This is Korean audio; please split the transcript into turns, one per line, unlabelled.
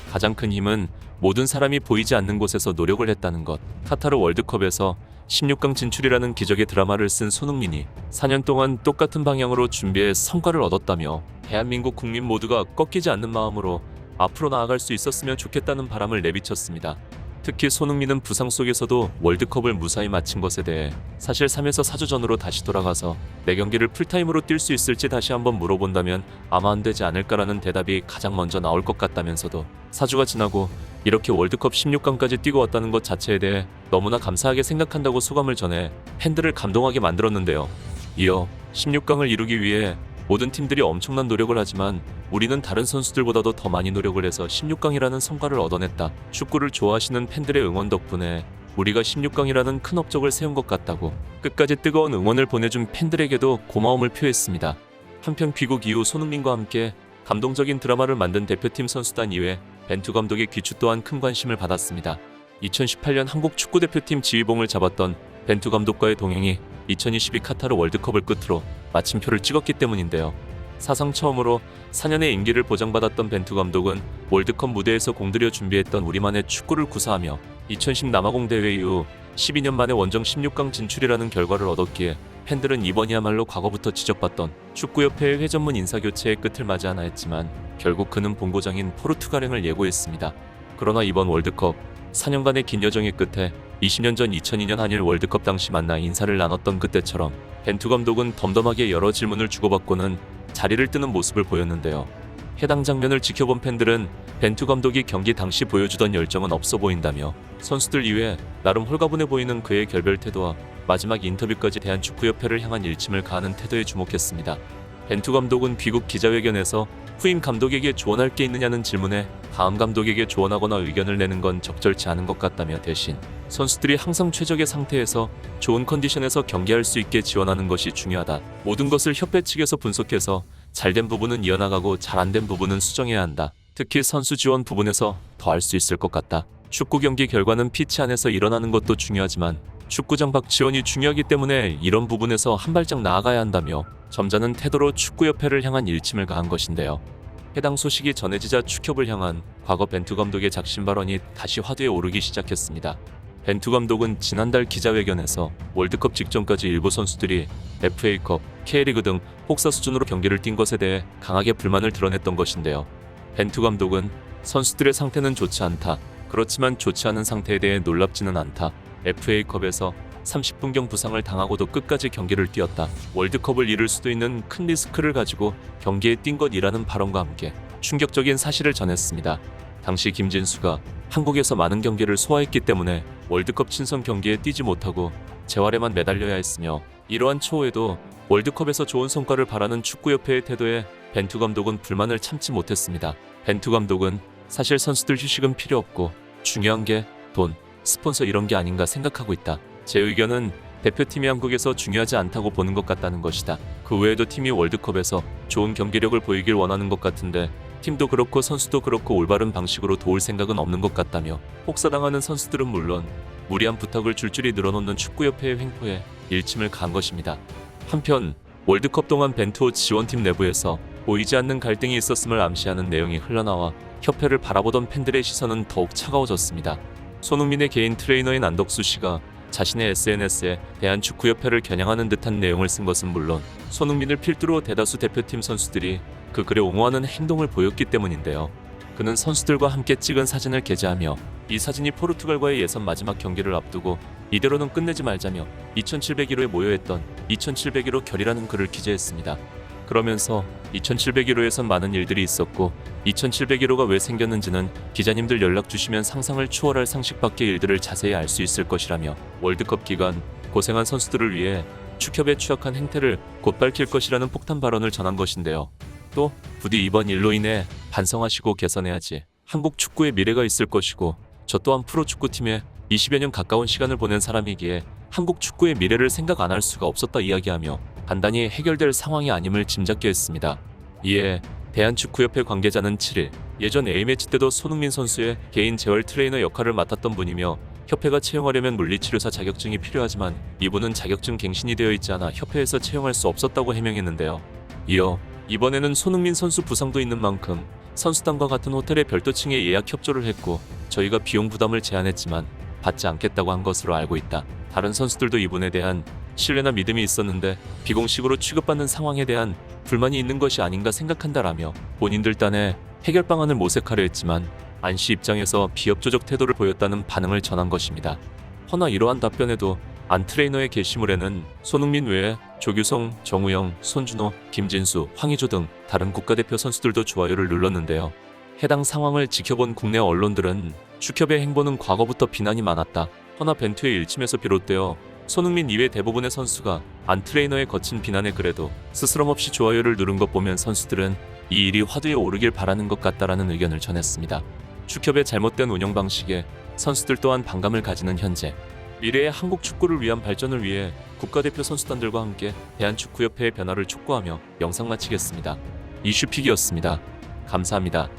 가장 큰 힘은 모든 사람이 보이지 않는 곳에서 노력을 했다는 것. 카타르 월드컵에서 16강 진출이라는 기적의 드라마를 쓴 손흥민이 4년 동안 똑같은 방향으로 준비해 성과를 얻었다며 대한민국 국민 모두가 꺾이지 않는 마음으로 앞으로 나아갈 수 있었으면 좋겠다는 바람을 내비쳤습니다. 특히 손흥민은 부상 속에서도 월드컵을 무사히 마친 것에 대해 사실 3에서 4주 전으로 다시 돌아가서 내 경기를 풀타임으로 뛸 수 있을지 다시 한번 물어본다면 아마 안 되지 않을까라는 대답이 가장 먼저 나올 것 같다면서도 4주가 지나고 이렇게 월드컵 16강까지 뛰고 왔다는 것 자체에 대해 너무나 감사하게 생각한다고 소감을 전해 팬들을 감동하게 만들었는데요. 이어 16강을 이루기 위해 모든 팀들이 엄청난 노력을 하지만 우리는 다른 선수들보다도 더 많이 노력을 해서 16강이라는 성과를 얻어냈다. 축구를 좋아하시는 팬들의 응원 덕분에 우리가 16강이라는 큰 업적을 세운 것 같다고 끝까지 뜨거운 응원을 보내준 팬들에게도 고마움을 표했습니다. 한편 귀국 이후 손흥민과 함께 감동적인 드라마를 만든 대표팀 선수단 이외 벤투 감독의 귀추 또한 큰 관심을 받았습니다. 2018년 한국 축구대표팀 지휘봉을 잡았던 벤투 감독과의 동행이 2022 카타르 월드컵을 끝으로 마침표를 찍었기 때문인데요. 사상 처음으로 4년의 임기를 보장받았던 벤투 감독은 월드컵 무대에서 공들여 준비했던 우리만의 축구를 구사하며 2010 남아공 대회 이후 12년 만에 원정 16강 진출이라는 결과를 얻었기에 팬들은 이번이야말로 과거부터 지적받던 축구협회의 회전문 인사교체의 끝을 맞이하나 했지만 결국 그는 본고장인 포르투갈행을 예고했습니다. 그러나 이번 월드컵 4년간의 긴 여정의 끝에 20년 전 2002년 한일 월드컵 당시 만나 인사를 나눴던 그때처럼 벤투 감독은 덤덤하게 여러 질문을 주고받고는 자리를 뜨는 모습을 보였는데요. 해당 장면을 지켜본 팬들은 벤투 감독이 경기 당시 보여주던 열정은 없어 보인다며 선수들 이외에 나름 홀가분해 보이는 그의 결별 태도와 마지막 인터뷰까지 대한축구협회를 향한 일침을 가하는 태도에 주목했습니다. 벤투 감독은 귀국 기자회견에서 후임 감독에게 조언할 게 있느냐는 질문에 다음 감독에게 조언하거나 의견을 내는 건 적절치 않은 것 같다며 대신 선수들이 항상 최적의 상태에서 좋은 컨디션에서 경기할 수 있게 지원하는 것이 중요하다. 모든 것을 협회 측에서 분석해서 잘된 부분은 이어나가고 잘 안 된 부분은 수정해야 한다. 특히 선수 지원 부분에서 더 할 수 있을 것 같다. 축구 경기 결과는 피치 안에서 일어나는 것도 중요하지만 축구장 밖 지원이 중요하기 때문에 이런 부분에서 한 발짝 나아가야 한다며 점잖은 태도로 축구협회를 향한 일침을 가한 것인데요. 해당 소식이 전해지자 축협을 향한 과거 벤투 감독의 작심 발언이 다시 화두에 오르기 시작했습니다. 벤투 감독은 지난달 기자회견에서 월드컵 직전까지 일부 선수들이 FA컵, K리그 등 혹사 수준으로 경기를 뛴 것에 대해 강하게 불만을 드러냈던 것인데요. 벤투 감독은 선수들의 상태는 좋지 않다. 그렇지만 좋지 않은 상태에 대해 놀랍지는 않다. FA컵에서 30분경 부상을 당하고도 끝까지 경기를 뛰었다. 월드컵을 이룰 수도 있는 큰 리스크를 가지고 경기에 뛴 것이라는 발언과 함께 충격적인 사실을 전했습니다. 당시 김진수가 한국에서 많은 경기를 소화했기 때문에 월드컵 친선 경기에 뛰지 못하고 재활에만 매달려야 했으며 이러한 초호에도 월드컵에서 좋은 성과를 바라는 축구협회의 태도에 벤투 감독은 불만을 참지 못했습니다. 벤투 감독은 사실 선수들 휴식은 필요 없고 중요한 게 돈, 스폰서 이런 게 아닌가 생각하고 있다. 제 의견은 대표팀이 한국에서 중요하지 않다고 보는 것 같다는 것이다. 그 외에도 팀이 월드컵에서 좋은 경기력을 보이길 원하는 것 같은데 팀도 그렇고 선수도 그렇고 올바른 방식으로 도울 생각은 없는 것 같다며 혹사당하는 선수들은 물론 무리한 부탁을 줄줄이 늘어놓는 축구협회의 횡포에 일침을 가한 것입니다. 한편 월드컵 동안 벤투 지원팀 내부에서 보이지 않는 갈등이 있었음을 암시하는 내용이 흘러나와 협회를 바라보던 팬들의 시선은 더욱 차가워졌습니다. 손흥민의 개인 트레이너인 안덕수 씨가 자신의 SNS에 대한축구협회를 겨냥하는 듯한 내용을 쓴 것은 물론 손흥민을 필두로 대다수 대표팀 선수들이 그 글에 옹호하는 행동을 보였기 때문인데요. 그는 선수들과 함께 찍은 사진을 게재하며 이 사진이 포르투갈과의 예선 마지막 경기를 앞두고 이대로는 끝내지 말자며 2701호에 모여했던 2701호 결이라는 글을 기재했습니다. 그러면서 2701호에선 많은 일들이 있었고 2701호가 왜 생겼는지는 기자님들 연락 주시면 상상을 초월할 상식 밖의 일들을 자세히 알 수 있을 것이라며 월드컵 기간 고생한 선수들을 위해 축협에 취약한 행태를 곧 밝힐 것이라는 폭탄 발언을 전한 것인데요. 또 부디 이번 일로 인해 반성하시고 개선해야지 한국 축구의 미래가 있을 것이고 저 또한 프로축구팀에 20여 년 가까운 시간을 보낸 사람이기에 한국 축구의 미래를 생각 안 할 수가 없었다 이야기하며 간단히 해결될 상황이 아님을 짐작케 했습니다. 이에 대한축구협회 관계자는 7일 예전 A매치 때도 손흥민 선수의 개인 재활 트레이너 역할을 맡았던 분이며 협회가 채용하려면 물리치료사 자격증이 필요하지만 이분은 자격증 갱신이 되어 있지 않아 협회에서 채용할 수 없었다고 해명했는데요. 이어 이번에는 손흥민 선수 부상도 있는 만큼 선수단과 같은 호텔의 별도층에 예약 협조를 했고 저희가 비용 부담을 제안했지만 받지 않겠다고 한 것으로 알고 있다. 다른 선수들도 이분에 대한 신뢰나 믿음이 있었는데 비공식으로 취급받는 상황에 대한 불만이 있는 것이 아닌가 생각한다라며 본인들 딴에 해결 방안을 모색하려 했지만 안씨 입장에서 비협조적 태도를 보였다는 반응을 전한 것입니다. 허나 이러한 답변에도 안 트레이너의 게시물에는 손흥민 외에 조규성, 정우영, 손준호, 김진수, 황의조 등 다른 국가대표 선수들도 좋아요를 눌렀는데요. 해당 상황을 지켜본 국내 언론들은 축협의 행보는 과거부터 비난이 많았다. 허나 벤투의 일침에서 비롯되어 손흥민 이외 대부분의 선수가 안 트레이너의 거친 비난에 그래도 스스럼 없이 좋아요를 누른 것 보면 선수들은 이 일이 화두에 오르길 바라는 것 같다라는 의견을 전했습니다. 축협의 잘못된 운영 방식에 선수들 또한 반감을 가지는 현재, 미래의 한국 축구를 위한 발전을 위해 국가대표 선수단들과 함께 대한축구협회의 변화를 촉구하며 영상 마치겠습니다. 이슈픽이었습니다. 감사합니다.